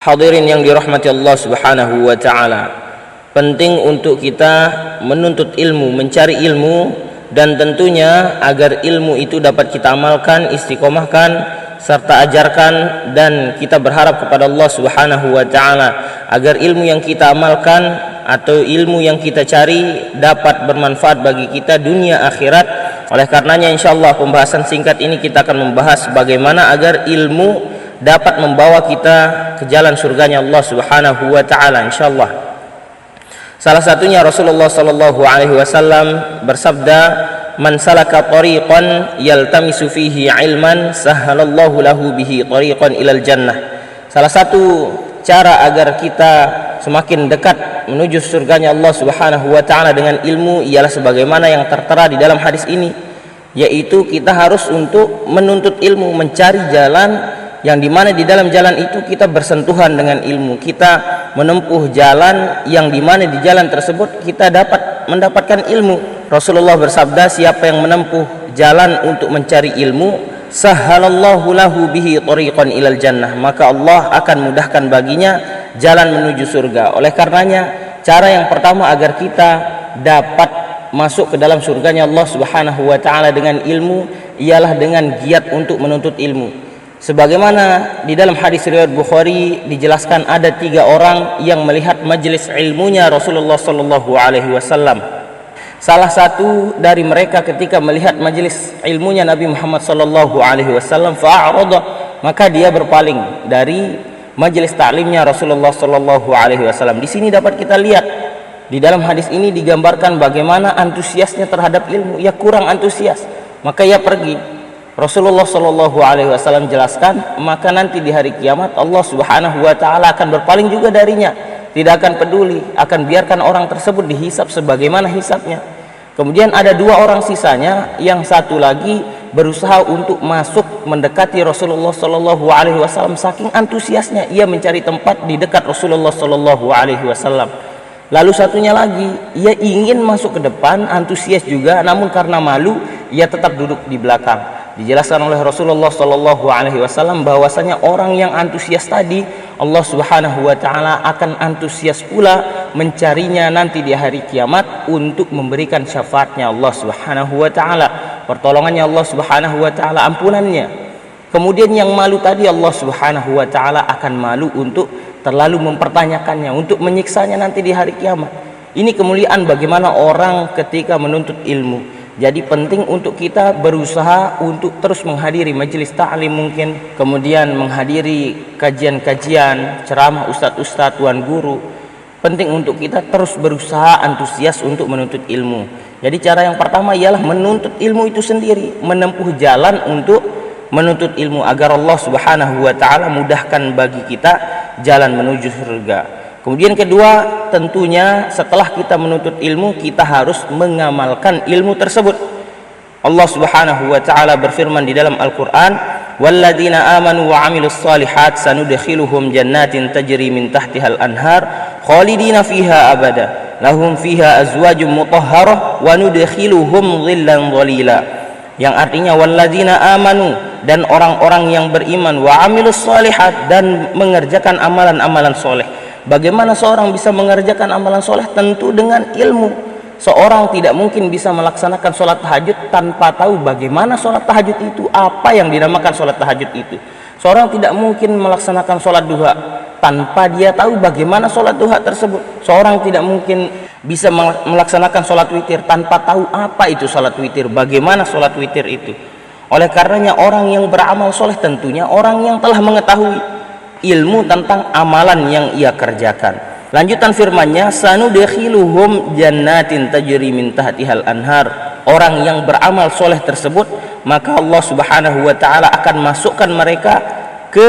Hadirin yang dirahmati Allah Subhanahu wa taala. Penting untuk kita menuntut ilmu, mencari ilmu, dan tentunya agar ilmu itu dapat kita amalkan, istiqomahkan serta ajarkan, dan kita berharap kepada Allah Subhanahu wa taala agar ilmu yang kita amalkan atau ilmu yang kita cari dapat bermanfaat bagi kita dunia akhirat. Oleh karenanya insyaallah pembahasan singkat ini kita akan membahas bagaimana agar ilmu dapat membawa kita ke jalan surganya Allah Subhanahu wa taala insyaallah. Salah satunya Rasulullah sallallahu alaihi wasallam bersabda, "Man salaka tariqan yaltamisu fihi ilman, sahhalallahu lahu bihi tariqan ilal jannah." Salah satu cara agar kita semakin dekat menuju surganya Allah Subhanahu wa taala dengan ilmu ialah sebagaimana yang tertera di dalam hadis ini, yaitu kita harus untuk menuntut ilmu, mencari jalan yang dimana di dalam jalan itu kita bersentuhan dengan ilmu, kita menempuh jalan yang dimana di jalan tersebut kita dapat mendapatkan ilmu. Rasulullah bersabda, siapa yang menempuh jalan untuk mencari ilmu, sahhalallahu lahu bihi tariqan ilal jannah, maka Allah akan mudahkan baginya jalan menuju surga. Oleh karenanya cara yang pertama agar kita dapat masuk ke dalam surganya Allah Subhanahu wa taala dengan ilmu ialah dengan giat untuk menuntut ilmu. Sebagaimana di dalam hadis riwayat Bukhari dijelaskan ada 3 orang yang melihat majelis ilmunya Rasulullah sallallahu alaihi wasallam. Salah satu dari mereka ketika melihat majelis ilmunya Nabi Muhammad sallallahu alaihi wasallam fa'arada, maka dia berpaling dari majelis ta'limnya Rasulullah sallallahu alaihi wasallam. Di sini dapat kita lihat di dalam hadis ini digambarkan bagaimana antusiasnya terhadap ilmu, ia kurang antusias, maka ia pergi. Rasulullah sallallahu alaihi wasallam jelaskan, maka nanti di hari kiamat Allah Subhanahu wa taala akan berpaling juga darinya, tidak akan peduli, akan biarkan orang tersebut dihisab sebagaimana hisabnya. Kemudian ada 2 orang sisanya, yang satu lagi berusaha untuk masuk mendekati Rasulullah sallallahu alaihi wasallam, saking antusiasnya ia mencari tempat di dekat Rasulullah sallallahu alaihi wasallam. Lalu satunya lagi, ia ingin masuk ke depan, antusias juga, namun karena malu ia tetap duduk di belakang. Dijelaskan oleh Rasulullah sallallahu alaihi wasallam bahwasanya orang yang antusias tadi Allah Subhanahu wa taala akan antusias pula mencarinya nanti di hari kiamat untuk memberikan syafaatnya Allah Subhanahu wa taala, pertolongannya Allah Subhanahu wa taala, ampunannya. Kemudian yang malu tadi Allah Subhanahu wa taala akan malu untuk terlalu mempertanyakannya, untuk menyiksanya nanti di hari kiamat. Ini kemuliaan bagaimana orang ketika menuntut ilmu. Jadi penting untuk kita berusaha untuk terus menghadiri majelis ta'lim mungkin, kemudian menghadiri kajian-kajian, ceramah ustadz-ustadz, tuan guru. Penting untuk kita terus berusaha antusias untuk menuntut ilmu. Jadi cara yang pertama ialah menuntut ilmu itu sendiri, menempuh jalan untuk menuntut ilmu agar Allah Subhanahu wa taala mudahkan bagi kita jalan menuju surga. Kemudian kedua, tentunya setelah kita menuntut ilmu, kita harus mengamalkan ilmu tersebut. Allah Subhanahu wa taala berfirman di dalam Al-Qur'an, "Walladzina amanu wa 'amilus shalihat sanudkhiluhum jannatin tajri min tahtihal anhar khalidina fiha abada lahum fiha azwajum mutahharah wa nudkhiluhum dhillan dhalila." Yang artinya walladzina amanu, dan orang-orang yang beriman, wa 'amilus shalihat, dan mengerjakan amalan-amalan soleh. Bagaimana seorang bisa mengerjakan amalan soleh? Tentu dengan ilmu. Seorang tidak mungkin bisa melaksanakan sholat tahajud tanpa tahu bagaimana sholat tahajud itu, apa yang dinamakan sholat tahajud itu. Seorang tidak mungkin melaksanakan sholat duha tanpa dia tahu bagaimana sholat duha tersebut. Seorang tidak mungkin bisa melaksanakan sholat witir tanpa tahu apa itu sholat witir, bagaimana sholat witir itu. Oleh karenanya orang yang beramal soleh tentunya orang yang telah mengetahui ilmu tentang amalan yang ia kerjakan. Lanjutan firman-Nya, sanudkhiluhum jannatin tajri min tahtihal anhar. Orang yang beramal soleh tersebut, maka Allah Subhanahu wa taala akan masukkan mereka ke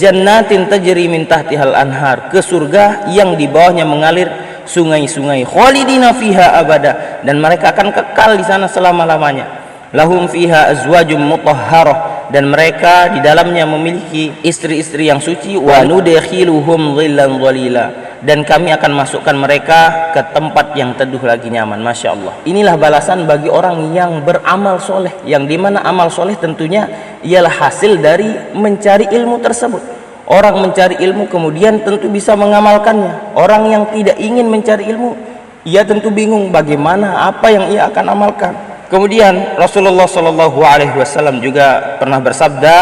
jannatin tajri min tahtihal anhar, ke surga yang di bawahnya mengalir sungai-sungai, khalidina fiha abada, dan mereka akan kekal di sana selama-lamanya. Lahum fiha azwajum mutahharah, dan mereka di dalamnya memiliki istri-istri yang suci. Wa nudkhiluhum dhillan dhalila, dan kami akan masukkan mereka ke tempat yang teduh lagi nyaman. Masya Allah. Inilah balasan bagi orang yang beramal soleh, yang dimana amal soleh tentunya ialah hasil dari mencari ilmu tersebut. Orang mencari ilmu kemudian tentu bisa mengamalkannya. Orang yang tidak ingin mencari ilmu, ia tentu bingung bagaimana apa yang ia akan amalkan. Kemudian Rasulullah Shallallahu Alaihi Wasallam juga pernah bersabda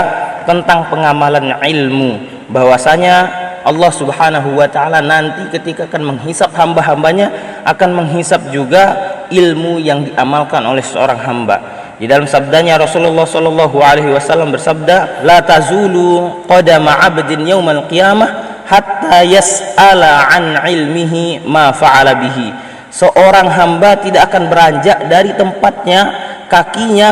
tentang pengamalan ilmu, bahwasanya Allah Subhanahu Wa Taala nanti ketika akan menghisap hamba-hambanya akan menghisap juga ilmu yang diamalkan oleh seorang hamba. Di dalam sabdanya Rasulullah Shallallahu Alaihi Wasallam bersabda, la tazulu qadama 'abdin yaumal qiyamah hatta yas'ala an ilmihi ma fa'ala bihi. Seorang hamba tidak akan beranjak dari tempatnya,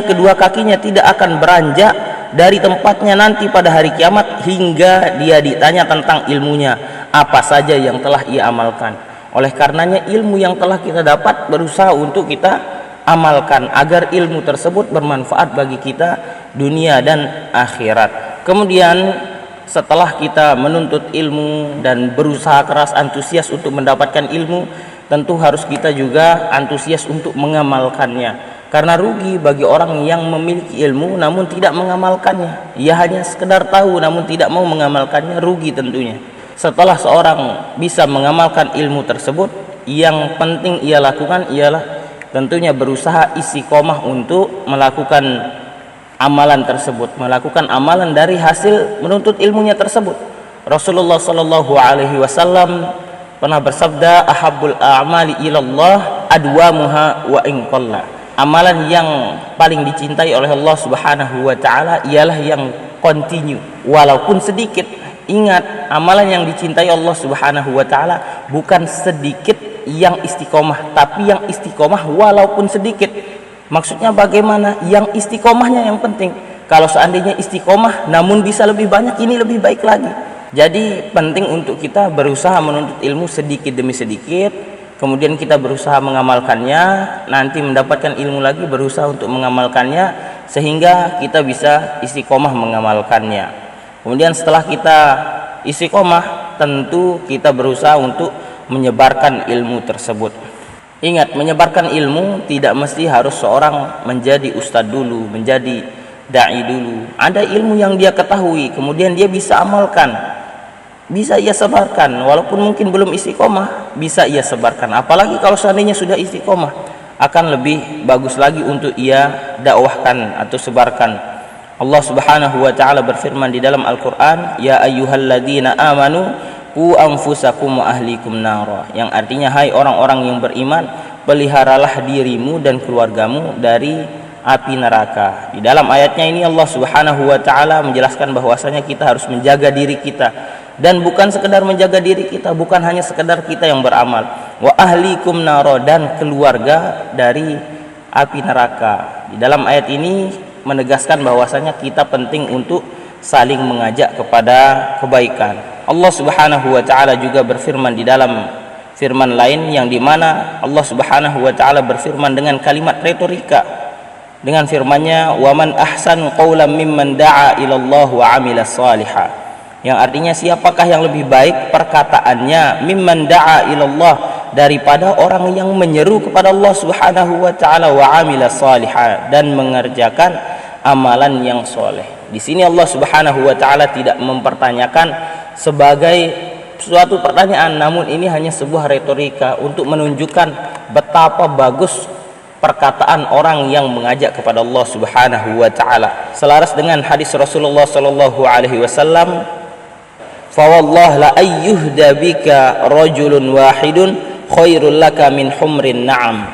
kedua kakinya tidak akan beranjak dari tempatnya nanti pada hari kiamat hingga dia ditanya tentang ilmunya, apa saja yang telah ia amalkan. Oleh karenanya ilmu yang telah kita dapat berusaha untuk kita amalkan agar ilmu tersebut bermanfaat bagi kita dunia dan akhirat. Kemudian setelah kita menuntut ilmu dan berusaha keras antusias untuk mendapatkan ilmu, tentu harus kita juga antusias untuk mengamalkannya. Karena rugi bagi orang yang memiliki ilmu namun tidak mengamalkannya. Ia hanya sekedar tahu namun tidak mau mengamalkannya, rugi tentunya. Setelah seorang bisa mengamalkan ilmu tersebut, yang penting ia lakukan ialah tentunya berusaha istiqomah untuk melakukan amalan tersebut, melakukan amalan dari hasil menuntut ilmunya tersebut. Rasulullah Shallallahu Alaihi Wasallam pernah bersabda, ahabbul a'mali ilallah adwamuha wa in qalla. Amalan yang paling dicintai oleh Allah Subhanahu Wa Taala ialah yang continue walaupun sedikit. Ingat, amalan yang dicintai Allah Subhanahu Wa Taala bukan sedikit yang istiqomah, tapi yang istiqomah walaupun sedikit. Maksudnya bagaimana? Yang istiqomahnya yang penting. Kalau seandainya istiqomah namun bisa lebih banyak, ini lebih baik lagi. Jadi penting untuk kita berusaha menuntut ilmu sedikit demi sedikit, kemudian kita berusaha mengamalkannya, nanti mendapatkan ilmu lagi berusaha untuk mengamalkannya sehingga kita bisa istiqomah mengamalkannya. Kemudian setelah kita istiqomah, tentu kita berusaha untuk menyebarkan ilmu tersebut. Ingat, menyebarkan ilmu tidak mesti harus seorang menjadi ustadz dulu, menjadi da'i dulu. Ada ilmu yang dia ketahui kemudian dia bisa amalkan, bisa ia sebarkan walaupun mungkin belum istiqomah, bisa ia sebarkan. Apalagi kalau seandainya sudah istiqomah, akan lebih bagus lagi untuk ia dakwahkan atau sebarkan. Allah Subhanahu Wa Taala berfirman di dalam Al-Quran, ya ayyuhalladzina amanu qu anfusakum wa ahlikum nara, yang artinya hai orang-orang yang beriman, peliharalah dirimu dan keluargamu dari api neraka. Di dalam ayatnya ini Allah Subhanahu Wa Taala menjelaskan bahwasanya kita harus menjaga diri kita, dan bukan sekedar menjaga diri kita, bukan hanya sekedar kita yang beramal, wa ahlikum nara, dan keluarga dari api neraka. Di dalam ayat ini menegaskan bahwasanya kita penting untuk saling mengajak kepada kebaikan. Allah Subhanahu Wa Taala juga berfirman di dalam firman lain, yang dimana Allah Subhanahu Wa Taala berfirman dengan kalimat retorika, dengan firman-Nya, wa man ahsanu qawlan mimman da'a ilallah wa 'amila shaliha, yang artinya siapakah yang lebih baik perkataannya, mimman da'a ilallah, daripada orang yang menyeru kepada Allah Subhanahu Wa Taala, wa 'amila shaliha, dan mengerjakan amalan yang soleh. Di sini Allah Subhanahu Wa Taala tidak mempertanyakan sebagai suatu pertanyaan, namun ini hanya sebuah retorika untuk menunjukkan betapa bagus perkataan orang yang mengajak kepada Allah Subhanahu Wa Taala. Selaras dengan hadis Rasulullah Sallallahu Alaihi Wasallam, fa wallah la ayyuhda bika rajulun wahidun khairul laka min humrin na'am,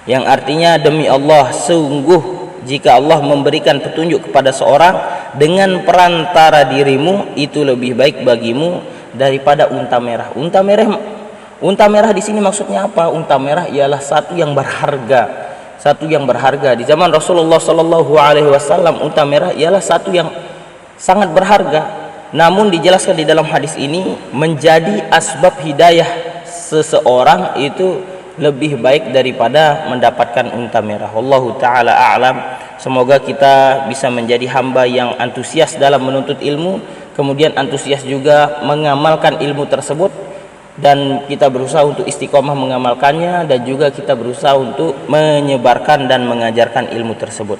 yang artinya demi Allah, sungguh jika Allah memberikan petunjuk kepada seorang dengan perantara dirimu, itu lebih baik bagimu daripada unta merah. Unta merah di sini maksudnya apa? Unta merah ialah satu yang berharga, satu yang berharga. Di zaman Rasulullah Shallallahu Alaihi Wasallam, unta merah ialah satu yang sangat berharga. Namun dijelaskan di dalam hadis ini, menjadi asbab hidayah seseorang itu lebih baik daripada mendapatkan unta merah. Wallahu ta'ala a'lam. Semoga kita bisa menjadi hamba yang antusias dalam menuntut ilmu, kemudian antusias juga mengamalkan ilmu tersebut, dan kita berusaha untuk istiqomah mengamalkannya, dan juga kita berusaha untuk menyebarkan dan mengajarkan ilmu tersebut.